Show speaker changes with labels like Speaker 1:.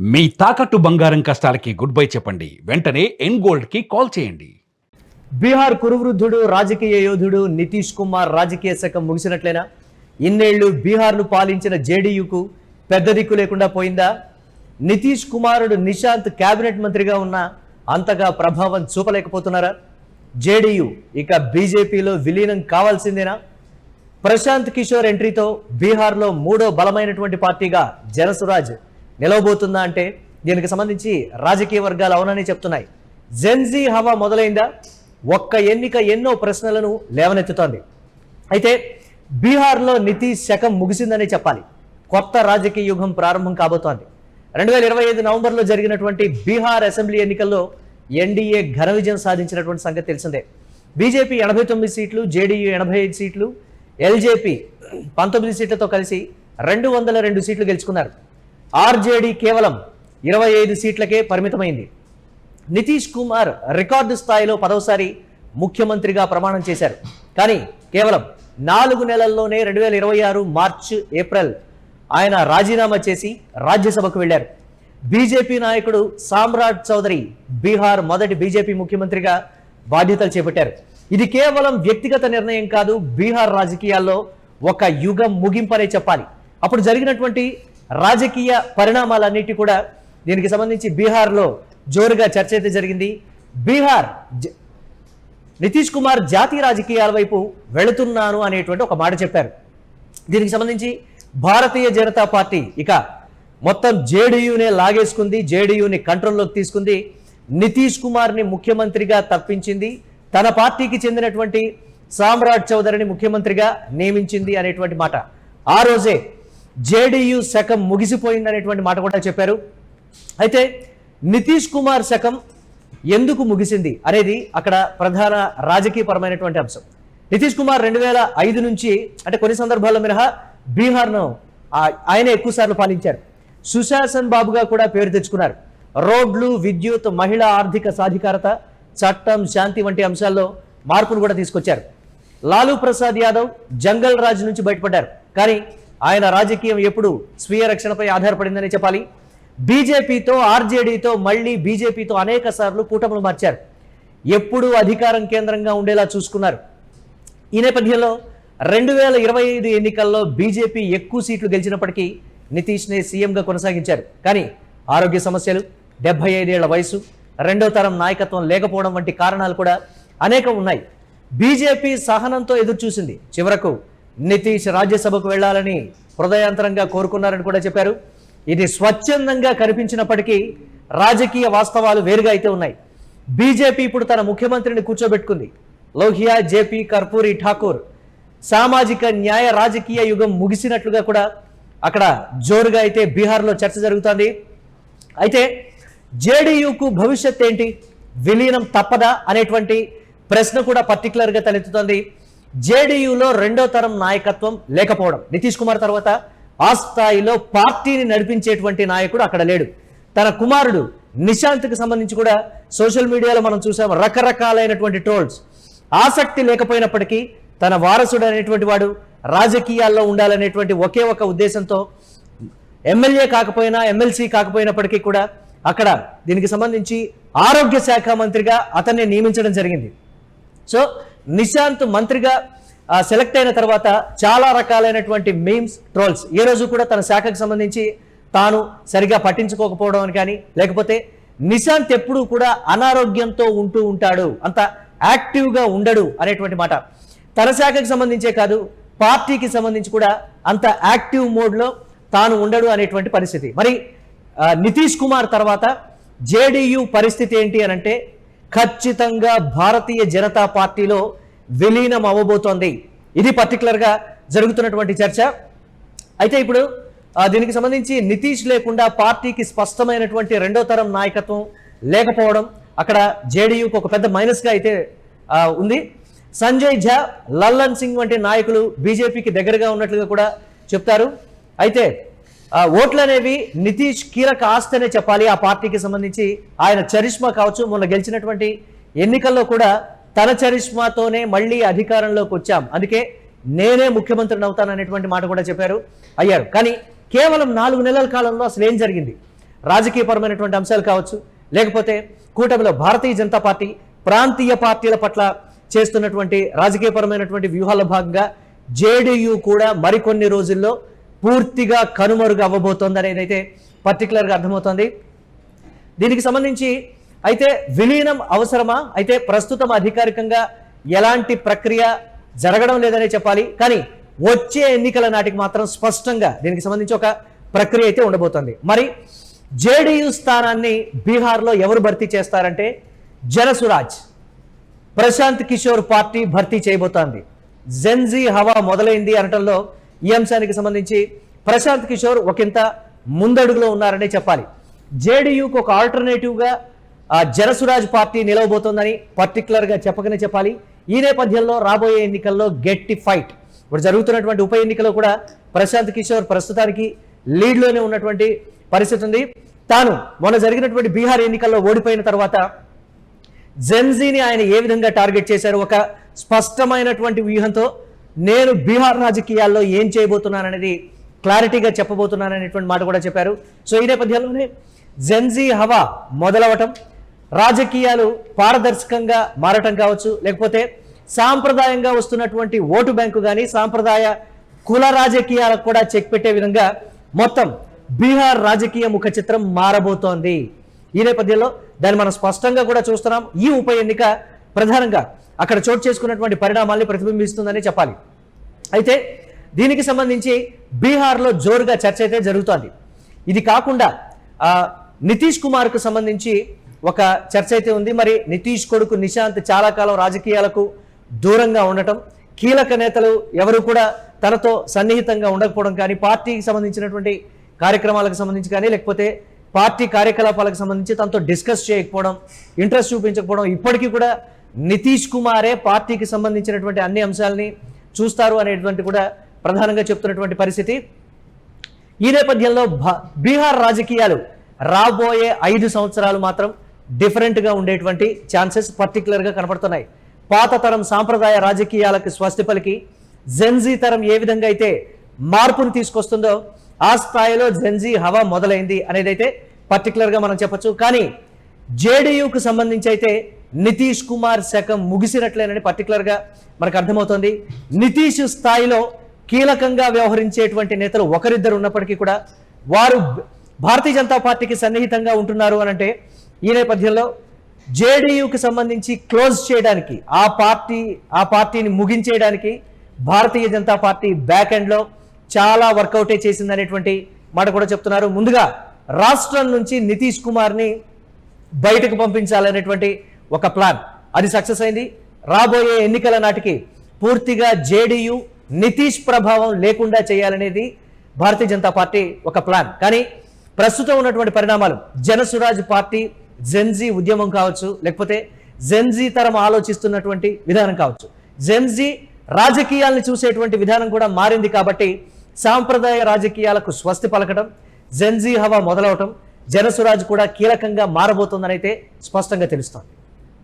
Speaker 1: మీ తాకట్టు బంగారం కష్టాలకి good bye చెప్పండి. వెంటనే ఎన్ గోల్డ్ కి కాల్ చేయండి.
Speaker 2: బీహార్ కురువృద్ధుడు రాజకీయ యోధుడు నితీష్ కుమార్ రాజకీయ శకం ముగిసినట్లేనా? ఇన్నేళ్లు బీహార్ను పాలించిన జేడీయూకు పెద్ద దిక్కు లేకుండా పోయిందా? నితీష్ కుమారుడు నిశాంత్ కేబినెట్ మంత్రిగా ఉన్నా అంతగా ప్రభావం చూపలేకపోతున్నారా? జేడీయూ ఇక బీజేపీలో విలీనం కావాల్సిందేనా? ప్రశాంత్ కిషోర్ ఎంట్రీతో బీహార్లో మూడో బలమైనటువంటి పార్టీగా జనసురాజ్ నిలవబోతుందా అంటే దీనికి సంబంధించి రాజకీయ వర్గాలు అవునని చెప్తున్నాయి. జెన్జీ హవా మొదలైందా? ఒక్క ఎన్నిక ఎన్నో ప్రశ్నలను లేవనెత్తుతోంది. అయితే బీహార్లో నితీష్ శకం ముగిసిందని చెప్పాలి. కొత్త రాజకీయ యుగం ప్రారంభం కాబోతోంది. 2025 నవంబర్లో జరిగినటువంటి బీహార్ అసెంబ్లీ ఎన్నికల్లో ఎన్డీఏ ఘన విజయం సాధించినటువంటి సంగతి తెలిసిందే. బీజేపీ 89 సీట్లు, జేడీయూ 85 సీట్లు, ఎల్జేపీ 19 సీట్లతో కలిసి 202 సీట్లు గెలుచుకున్నారు. ఆర్జేడీ కేవలం 25 సీట్లకే పరిమితమైంది. నితీష్ కుమార్ రికార్డు స్థాయిలో 10వసారి ముఖ్యమంత్రిగా ప్రమాణం చేశారు. కానీ కేవలం 4 నెలల్లోనే 2026 మార్చి ఏప్రిల్ ఆయన రాజీనామా చేసి రాజ్యసభకు వెళ్లారు. బీజేపీ నాయకుడు సామ్రాట్ చౌదరి బీహార్ మొదటి బీజేపీ ముఖ్యమంత్రిగా బాధ్యతలు చేపట్టారు. ఇది కేవలం వ్యక్తిగత నిర్ణయం కాదు, బీహార్ రాజకీయాల్లో ఒక యుగం ముగింపనే చెప్పాలి. అప్పుడు జరిగినటువంటి రాజకీయ పరిణామాలన్నిటి కూడా దీనికి సంబంధించి బీహార్లో జోరుగా చర్చ అయితే జరిగింది. బీహార్ నితీష్ కుమార్ జాతీయ రాజకీయాల వైపు వెళుతున్నాను అనేటువంటి ఒక మాట చెప్పారు. దీనికి సంబంధించి భారతీయ జనతా పార్టీ ఇక మొత్తం జేడీయూనే లాగేసుకుంది, జేడీయూని కంట్రోల్లోకి తీసుకుంది, నితీష్ కుమార్ని ముఖ్యమంత్రిగా తప్పించింది, తన పార్టీకి చెందినటువంటి సామ్రాట్ చౌదరిని ముఖ్యమంత్రిగా నియమించింది అనేటువంటి మాట. ఆ రోజే జేడీయూ శకం ముగిసిపోయింది అనేటువంటి మాట కూడా చెప్పారు. అయితే నితీష్ కుమార్ శకం ఎందుకు ముగిసింది అనేది అక్కడ ప్రధాన రాజకీయపరమైనటువంటి అంశం. నితీష్ కుమార్ 2005 నుంచి అంటే కొన్ని సందర్భాల్లో మినహా బీహార్ను ఆయన ఎక్కువ సార్లు పాలించారు. సుశాసన్ బాబుగా కూడా పేరు తెచ్చుకున్నారు. రోడ్లు, విద్యుత్, మహిళా ఆర్థిక సాధికారత, చట్టం, శాంతి వంటి అంశాల్లో మార్పును కూడా తీసుకొచ్చారు. లాలూ ప్రసాద్ యాదవ్ జంగల్ రాజ్ నుంచి బయటపడ్డారు. కానీ ఆయన రాజకీయం ఎప్పుడు స్వీయ రక్షణపై ఆధారపడిందని చెప్పాలి. బీజేపీతో, ఆర్జేడీతో, మళ్ళీ బీజేపీతో అనేక సార్లు కూటములు మార్చారు. ఎప్పుడూ అధికారం కేంద్రంగా ఉండేలా చూసుకున్నారు. ఈ నేపథ్యంలో 2025 ఎన్నికల్లో బీజేపీ ఎక్కువ సీట్లు గెలిచినప్పటికీ నితీష్నే సీఎంగా కొనసాగించారు. కానీ ఆరోగ్య సమస్యలు, 75 ఏళ్ల వయసు, రెండో తరం నాయకత్వం లేకపోవడం వంటి కారణాలు కూడా అనేకం ఉన్నాయి. బీజేపీ సహనంతో ఎదురు చూసింది. చివరకు నితీష్ రాజ్యసభకు వెళ్లాలని హృదయాంతరంగా కోరుకున్నారని కూడా చెప్పారు. ఇది స్వచ్ఛందంగా కనిపించినప్పటికీ రాజకీయ వాస్తవాలు వేరుగా అయితే ఉన్నాయి. బీజేపీ ఇప్పుడు తన ముఖ్యమంత్రిని కూర్చోబెట్టుకుంది. లోహియా, జేపీ, కర్పూరి ఠాకూర్ సామాజిక న్యాయ రాజకీయ యుగం ముగిసినట్లుగా కూడా అక్కడ జోరుగా అయితే బీహార్లో చర్చ జరుగుతోంది. అయితే జేడీయూకు భవిష్యత్ ఏంటి? విలీనం తప్పదా అనేటువంటి ప్రశ్న కూడా పర్టికులర్గా తలెత్తుతోంది. జేడీయూలో రెండో తరం నాయకత్వం లేకపోవడం, నితీష్ కుమార్ తర్వాత ఆ స్థాయిలో పార్టీని నడిపించేటువంటి నాయకుడు అక్కడ లేడు. తన కుమారుడు నిశాంత్కి సంబంధించి కూడా సోషల్ మీడియాలో మనం చూసాము రకరకాలైనటువంటి ట్రోల్స్. ఆసక్తి లేకపోయినప్పటికీ తన వారసుడు అనేటువంటి వాడు రాజకీయాల్లో ఉండాలనేటువంటి ఒకే ఒక ఉద్దేశంతో ఎమ్మెల్యే కాకపోయినా, ఎమ్మెల్సీ కాకపోయినప్పటికీ కూడా అక్కడ దీనికి సంబంధించి ఆరోగ్య శాఖ మంత్రిగా అతన్ని నియమించడం జరిగింది. సో నిశాంత్ మంత్రిగా సెలెక్ట్ అయిన తర్వాత చాలా రకాలైనటువంటి మీమ్స్, ట్రోల్స్ ఏ రోజు కూడా తన శాఖకు సంబంధించి తాను సరిగా పట్టించుకోకపోవడం కానీ, లేకపోతే నిశాంత్ ఎప్పుడూ కూడా అనారోగ్యంతో ఉంటూ ఉంటాడు, అంత యాక్టివ్గా ఉండడు అనేటువంటి మాట. తన శాఖకు సంబంధించే కాదు, పార్టీకి సంబంధించి కూడా అంత యాక్టివ్ మోడ్లో తాను ఉండడు అనేటువంటి పరిస్థితి. మరి నితీష్ కుమార్ తర్వాత జేడీయూ పరిస్థితి ఏంటి అని అంటే ఖచ్చితంగా భారతీయ జనతా పార్టీలో విలీనం అవ్వబోతోంది. ఇది పర్టికులర్గా జరుగుతున్నటువంటి చర్చ. అయితే ఇప్పుడు దీనికి సంబంధించి నితీష్ లేకుండా పార్టీకి స్పష్టమైనటువంటి రెండో తరం నాయకత్వం లేకపోవడం అక్కడ జేడీయూకి ఒక పెద్ద మైనస్గా అయితే ఉంది. సంజయ్ ఝా, లల్లన్ సింగ్ వంటి నాయకులు బీజేపీకి దగ్గరగా ఉన్నట్లుగా కూడా చెప్తారు. అయితే ఓట్లు అనేవి నితీష్ కీలక ఆస్తి అనే చెప్పాలి. ఆ పార్టీకి సంబంధించి ఆయన చరిష్మా కావచ్చు, మొన్న గెలిచినటువంటి ఎన్నికల్లో కూడా తన చరిష్మాతోనే మళ్ళీ అధికారంలోకి వచ్చాం, అందుకే నేనే ముఖ్యమంత్రిని అవుతాను అనేటువంటి మాట కూడా చెప్పారు, అయ్యారు. కానీ కేవలం 4 నెలల కాలంలో అసలు ఏం జరిగింది? రాజకీయపరమైనటువంటి అంశాలు కావచ్చు, లేకపోతే కూటమిలో భారతీయ జనతా పార్టీ ప్రాంతీయ పార్టీల పట్ల చేస్తున్నటువంటి రాజకీయపరమైనటువంటి వ్యూహాల భాగంగా జేడీయూ కూడా మరికొన్ని రోజుల్లో పూర్తిగా కనుమరుగు అవ్వబోతోంది అనేది అయితే పర్టికులర్గా అర్థమవుతోంది. దీనికి సంబంధించి అయితే విలీనం అవసరమా, అయితే ప్రస్తుతం అధికారికంగా ఎలాంటి ప్రక్రియ జరగడం లేదనే చెప్పాలి. కానీ వచ్చే ఎన్నికల నాటికి మాత్రం స్పష్టంగా దీనికి సంబంధించి ఒక ప్రక్రియ అయితే ఉండబోతోంది. మరి జేడీయూ స్థానాన్ని బీహార్లో ఎవరు భర్తీ చేస్తారంటే జనసురాజ్, ప్రశాంత్ కిషోర్ పార్టీ భర్తీ చేయబోతోంది. జెన్జీ హవా మొదలైంది అనటంలో ఈ అంశానికి సంబంధించి ప్రశాంత్ కిషోర్ ఒకంత ముందడుగులో ఉన్నారనే చెప్పాలి. జేడీయూకు ఒక ఆల్టర్నేటివ్గా జనసురాజ్ పార్టీ నిలవబోతోందని పర్టికులర్గా చెప్పకనే చెప్పాలి. ఈ నేపథ్యంలో రాబోయే ఎన్నికల్లో గట్టి ఫైట్. ఇప్పుడు జరుగుతున్నటువంటి ఉప ఎన్నికలో కూడా ప్రశాంత్ కిషోర్ ప్రస్తుతానికి లీడ్లోనే ఉన్నటువంటి పరిస్థితి ఉంది. తాను మొన్న జరిగినటువంటి బీహార్ ఎన్నికల్లో ఓడిపోయిన తర్వాత జెన్జీని ఆయన ఏ విధంగా టార్గెట్ చేశారు, ఒక స్పష్టమైనటువంటి వ్యూహంతో నేను బీహార్ రాజకీయాల్లో ఏం చేయబోతున్నాననేది క్లారిటీగా చెప్పబోతున్నాననేటువంటి మాట కూడా చెప్పారు. సో ఈ నేపథ్యంలోనే జెన్జీ హవా మొదలవటం, రాజకీయాలు పారదర్శకంగా మారటం కావచ్చు, లేకపోతే సాంప్రదాయంగా వస్తున్నటువంటి ఓటు బ్యాంకు కానీ సాంప్రదాయ కుల రాజకీయాలకు కూడా చెక్ పెట్టే విధంగా మొత్తం బీహార్ రాజకీయ ముఖ చిత్రం మారబోతోంది. ఈ నేపథ్యంలో దాన్ని మనం స్పష్టంగా కూడా చూస్తున్నాం. ఈ ఉప ఎన్నిక ప్రధానంగా అక్కడ చోటు చేసుకున్నటువంటి పరిణామాల్ని ప్రతిబింబిస్తుందని చెప్పాలి. అయితే దీనికి సంబంధించి బీహార్లో జోరుగా చర్చ అయితే జరుగుతోంది. ఇది కాకుండా నితీష్ కుమార్కు సంబంధించి ఒక చర్చ అయితే ఉంది. మరి నితీష్ కొడుకు నిశాంత్ చాలా కాలం రాజకీయాలకు దూరంగా ఉండటం, కీలక నేతలు ఎవరు కూడా తనతో సన్నిహితంగా ఉండకపోవడం కానీ, పార్టీకి సంబంధించినటువంటి కార్యక్రమాలకు సంబంధించి కానీ, లేకపోతే పార్టీ కార్యకలాపాలకు సంబంధించి తనతో డిస్కస్ చేయకపోవడం, ఇంట్రెస్ట్ చూపించకపోవడం, ఇప్పటికీ కూడా నితీష్ కుమారే పార్టీకి సంబంధించినటువంటి అన్ని అంశాలని చూస్తారు అనేటువంటి కూడా ప్రధానంగా చెప్తున్నటువంటి పరిస్థితి. ఈ నేపథ్యంలో బీహార్ రాజకీయాలు రాబోయే 5 సంవత్సరాలు మాత్రం డిఫరెంట్గా ఉండేటువంటి ఛాన్సెస్ పర్టికులర్గా కనపడుతున్నాయి. పాత తరం సాంప్రదాయ రాజకీయాలకు స్వస్తి పలికి జెన్జీ తరం ఏ విధంగా అయితే మార్పును తీసుకొస్తుందో ఆ స్థాయిలో జెన్జీ హవా మొదలైంది అనేది అయితే పర్టికులర్గా మనం చెప్పొచ్చు. కానీ జేడీయూకు సంబంధించి అయితే నితీష్ కుమార్ శకం ముగిసినట్లేనని పర్టికులర్గా మనకు అర్థమవుతోంది. నితీష్ స్థాయిలో కీలకంగా వ్యవహరించేటువంటి నేతలు ఒకరిద్దరు ఉన్నప్పటికీ కూడా వారు భారతీయ జనతా పార్టీకి సన్నిహితంగా ఉంటున్నారు అనంటే ఈ నేపథ్యంలో జేడీయూకి సంబంధించి క్లోజ్ చేయడానికి, ఆ పార్టీని ముగించేయడానికి భారతీయ జనతా పార్టీ బ్యాక్ ఎండ్లో చాలా వర్కౌటే చేసిందనేటువంటి మాట కూడా చెప్తున్నారు. ముందుగా రాష్ట్రం నుంచి నితీష్ కుమార్ని బయటకు పంపించాలనేటువంటి ఒక ప్లాన్, అది సక్సెస్ అయింది. రాబోయే ఎన్నికల నాటికి పూర్తిగా జేడీయూ నితీష్ ప్రభావం లేకుండా చేయాలనేది భారతీయ జనతా పార్టీ ఒక ప్లాన్. కానీ ప్రస్తుతం ఉన్నటువంటి పరిణామాలు, జనసురాజ్ పార్టీ జెన్జీ ఉద్యమం కావచ్చు, లేకపోతే జెన్జీ తరం ఆలోచిస్తున్నటువంటి విధానం కావచ్చు, జెన్జీ రాజకీయాలను చూసేటువంటి విధానం కూడా మారింది. కాబట్టి సాంప్రదాయ రాజకీయాలకు స్వస్తి పలకడం, జెన్జీ హవా మొదలవటం, జనసురాజ్ కూడా కీలకంగా మారబోతుందని అయితే స్పష్టంగా తెలుస్తోంది.